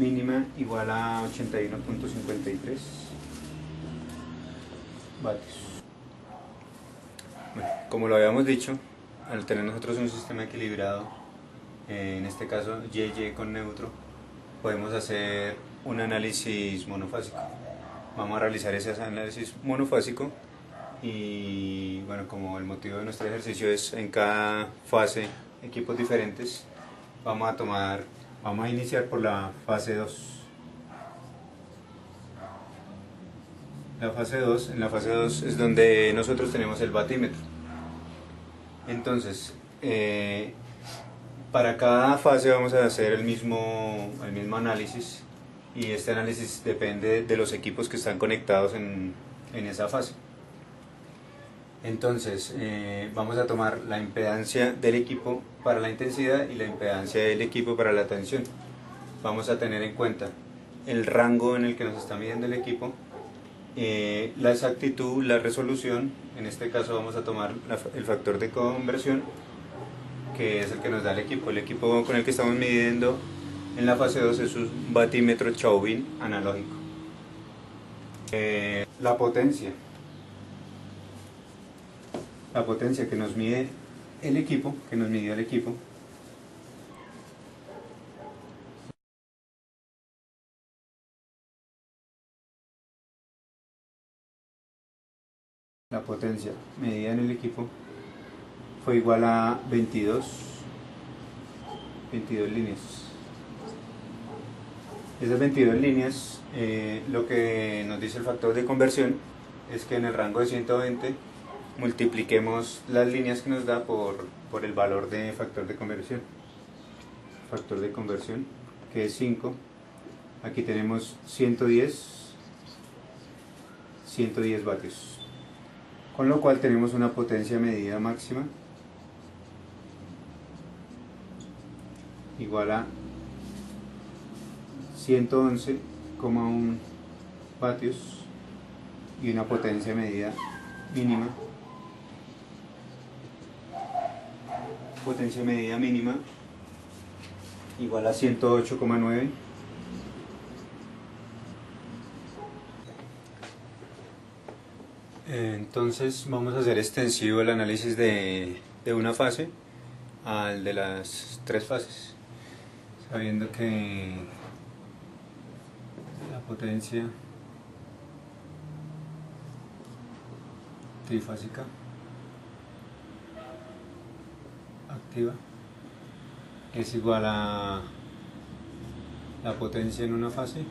mínima igual a 81.53 vatios. Bueno, como lo habíamos dicho, al tener nosotros un sistema equilibrado, en este caso Y con neutro, podemos hacer un análisis monofásico. Vamos a realizar ese análisis monofásico y bueno, como el motivo de nuestro ejercicio es en cada fase equipos diferentes, vamos a iniciar por la fase 2. En la fase 2 es donde nosotros tenemos el batímetro. Entonces, para cada fase vamos a hacer el mismo análisis, y este análisis depende de los equipos que están conectados en esa fase. Entonces, vamos a tomar la impedancia del equipo para la intensidad y la impedancia del equipo para la tensión. Vamos a tener en cuenta el rango en el que nos está midiendo el equipo, la exactitud, la resolución. En este caso vamos a tomar el factor de conversión, que es el que nos da el equipo. El equipo con el que estamos midiendo en la fase 2 es un batímetro Chauvin analógico. La potencia que nos mide el equipo, que nos midió el equipo, la potencia medida en el equipo fue igual a 22 líneas. Esas 22 líneas, lo que nos dice el factor de conversión es que en el rango de 120 multipliquemos las líneas que nos da por el valor de factor de conversión. Factor de conversión, que es 5. Aquí tenemos 110 vatios. Con lo cual tenemos una potencia medida máxima igual a 111,1 vatios y una potencia medida mínima igual a 108,9. Entonces vamos a hacer extensivo el análisis de una fase al de las tres fases, sabiendo que la potencia trifásica activa es igual a la potencia en una fase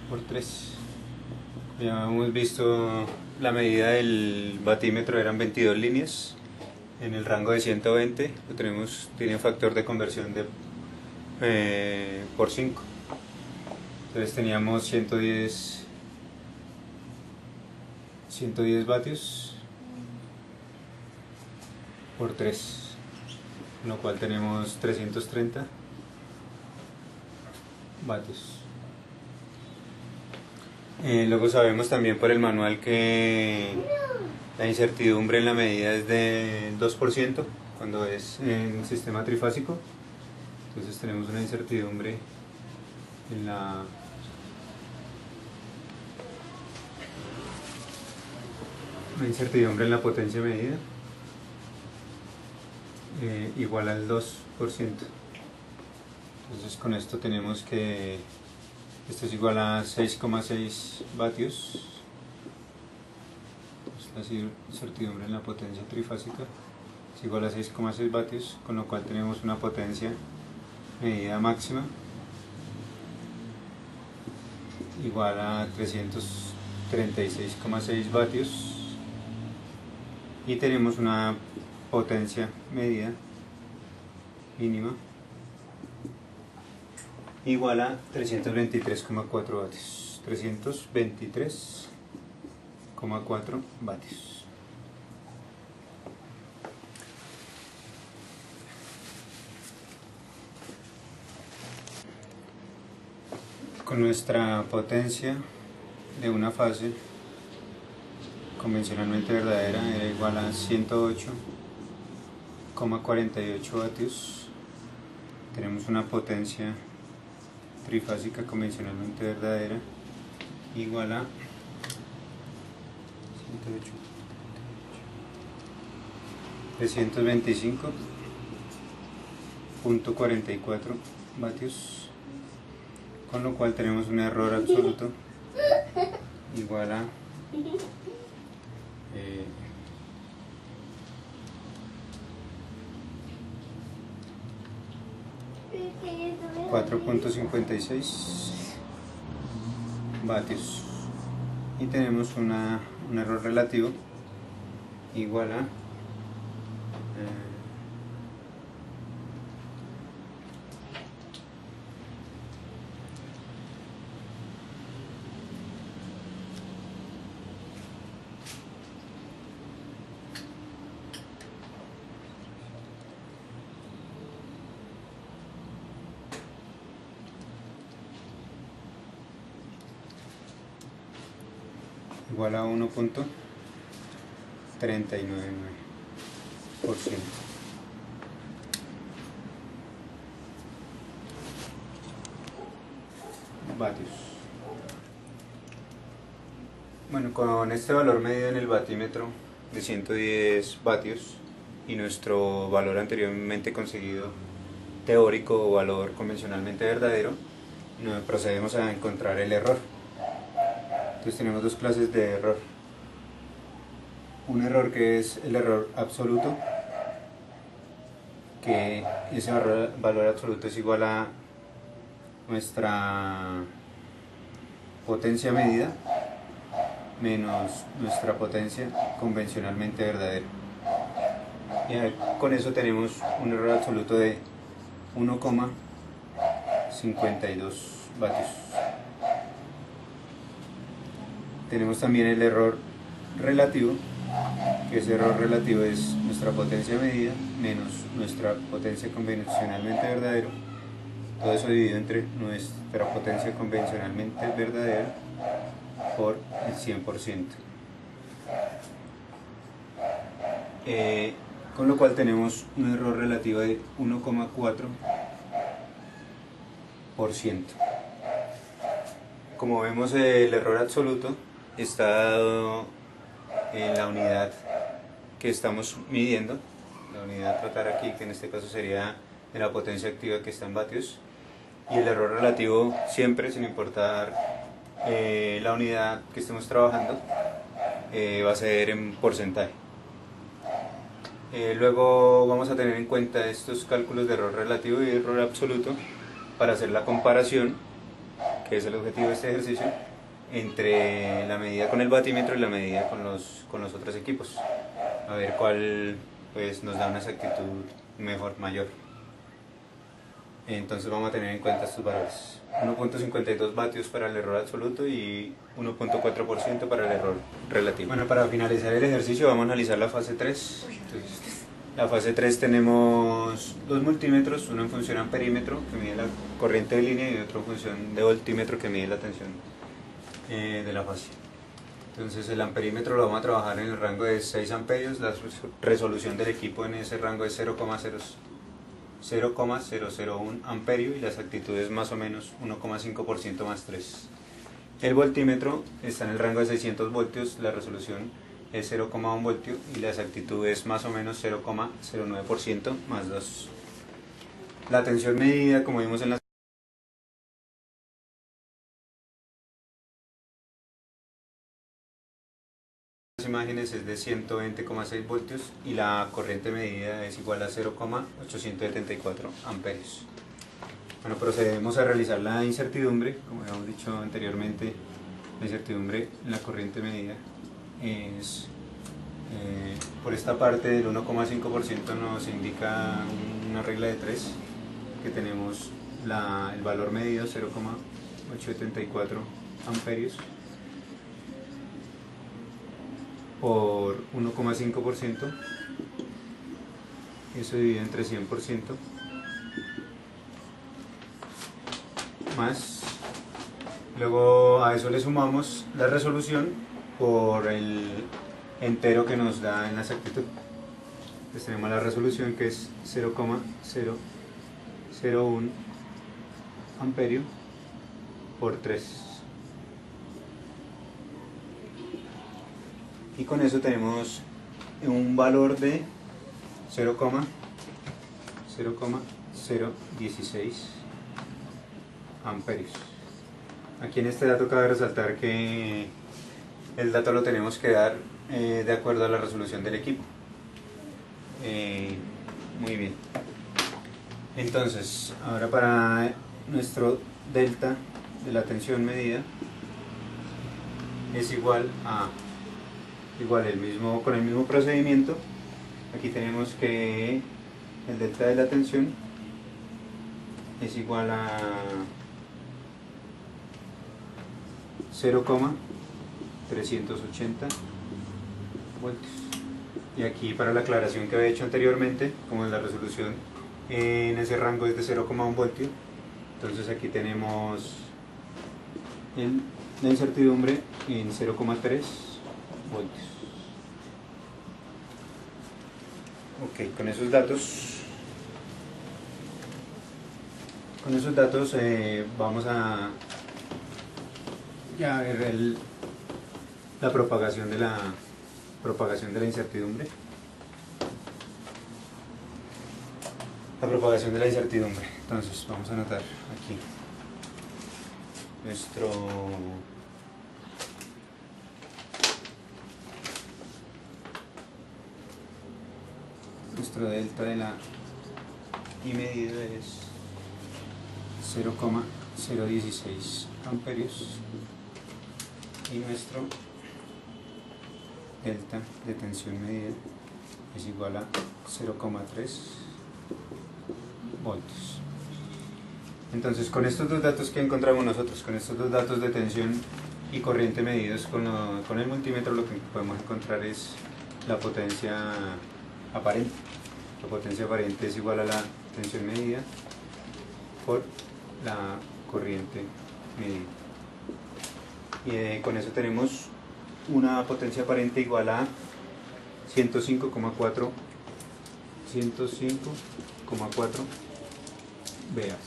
por 3. Ya hemos visto la medida del batímetro, eran 22 líneas en el rango de 120, tiene un factor de conversión por 5. Entonces teníamos 110 vatios por 3, con lo cual tenemos 330 vatios. Luego sabemos también por el manual que la incertidumbre en la medida es del 2% cuando es en sistema trifásico. Entonces tenemos una incertidumbre en la potencia medida igual al 2%. Entonces con esto tenemos que esto es igual a 6,6 vatios. La incertidumbre en la potencia trifásica es igual a 6,6 vatios, con lo cual tenemos una potencia medida máxima igual a 336,6 vatios, y tenemos una potencia medida mínima igual a 323,4 vatios. 323,4 vatios. Con nuestra potencia de una fase convencionalmente verdadera era igual a 108,48 vatios, tenemos una potencia trifásica convencionalmente verdadera igual a 325.44 vatios, con lo cual tenemos un error absoluto igual a 4.56 vatios, y tenemos un error relativo igual a igual a 1.399%. Vatios. Bueno, con este valor medido en el batímetro de 110 vatios y nuestro valor anteriormente conseguido teórico o valor convencionalmente verdadero, procedemos a encontrar el error. Entonces tenemos dos clases de error. Un error que es el error absoluto, que ese valor absoluto es igual a nuestra potencia medida menos nuestra potencia convencionalmente verdadera. Y con eso tenemos un error absoluto de 1,52 vatios. Tenemos también el error relativo, que ese error relativo es nuestra potencia medida menos nuestra potencia convencionalmente verdadera, todo eso dividido entre nuestra potencia convencionalmente verdadera por el 100%. Con lo cual tenemos un error relativo de 1,4%. Como vemos, el error absoluto está dado en la unidad que estamos midiendo, la unidad a tratar aquí, que en este caso sería de la potencia activa, que está en vatios, y el error relativo siempre, sin importar la unidad que estemos trabajando, va a ser en porcentaje. Luego vamos a tener en cuenta estos cálculos de error relativo y error absoluto para hacer la comparación, que es el objetivo de este ejercicio, entre la medida con el batímetro y la medida con los otros equipos, a ver cuál pues nos da una exactitud mayor. Entonces vamos a tener en cuenta estos valores: 1.52 vatios para el error absoluto y 1.4% para el error relativo. Bueno, para finalizar el ejercicio vamos a analizar la fase 3. Entonces, la fase 3 tenemos dos multímetros, uno en función amperímetro, que mide la corriente de línea, y otro en función de voltímetro, que mide la tensión de la fase. Entonces el amperímetro lo vamos a trabajar en el rango de 6 amperios, la resolución del equipo en ese rango es 0,001 amperio y la exactitud es más o menos 1,5% más 3. El voltímetro está en el rango de 600 voltios, la resolución es 0,1 voltio y la exactitud es más o menos 0,09% más 2. La tensión medida, como vimos en las imágenes, es de 120,6 voltios y la corriente medida es igual a 0,874 amperios. Bueno, procedemos a realizar la incertidumbre. Como habíamos dicho anteriormente, la incertidumbre en la corriente medida es por esta parte del 1,5%, nos indica una regla de 3, que tenemos el valor medido 0,874 amperios por 1,5%, eso dividido entre 100%, más, luego a eso le sumamos la resolución por el entero que nos da en la exactitud. Entonces tenemos la resolución, que es 0,001 amperio, por 3. Y con eso tenemos un valor de 0,016 amperios. Aquí en este dato cabe resaltar que el dato lo tenemos que dar de acuerdo a la resolución del equipo. Muy bien. Entonces, ahora para nuestro delta de la tensión medida es igual con el mismo procedimiento. Aquí tenemos que el delta de la tensión es igual a 0,380 voltios. Y aquí, para la aclaración que había hecho anteriormente, como la resolución en ese rango es de 0,1 voltio, entonces aquí tenemos la incertidumbre en 0,3 voltios. Ok, con esos datos vamos a ver la propagación de la incertidumbre. La propagación de la incertidumbre. Entonces vamos a anotar aquí nuestro delta de la I medida es 0,016 amperios y nuestro delta de tensión medida es igual a 0,3 voltios. Entonces, con estos dos datos que encontramos nosotros, con estos dos datos de tensión y corriente medidos con el multímetro, lo que podemos encontrar es la potencia aparente. La potencia aparente es igual a la tensión medida por la corriente medida. Y con eso tenemos una potencia aparente igual a 105,4 VA.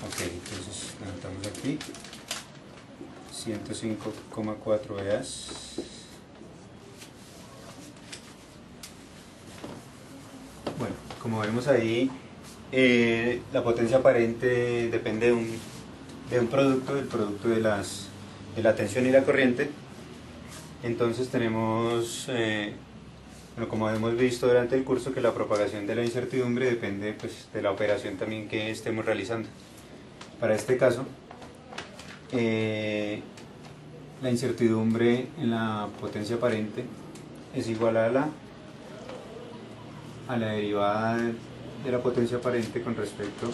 Ok, entonces levantamos aquí 105,4 VA. Bueno, como vemos ahí, la potencia aparente depende de un producto, del producto de la tensión y la corriente. Entonces tenemos, bueno, como hemos visto durante el curso, que la propagación de la incertidumbre depende, pues, de la operación también que estemos realizando. Para este caso, la incertidumbre en la potencia aparente es igual a la derivada de la potencia aparente con respecto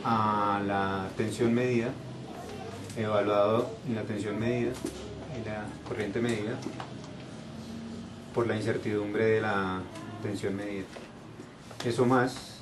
a la tensión medida, evaluado en la tensión medida y la corriente medida por la incertidumbre de la tensión medida. Eso más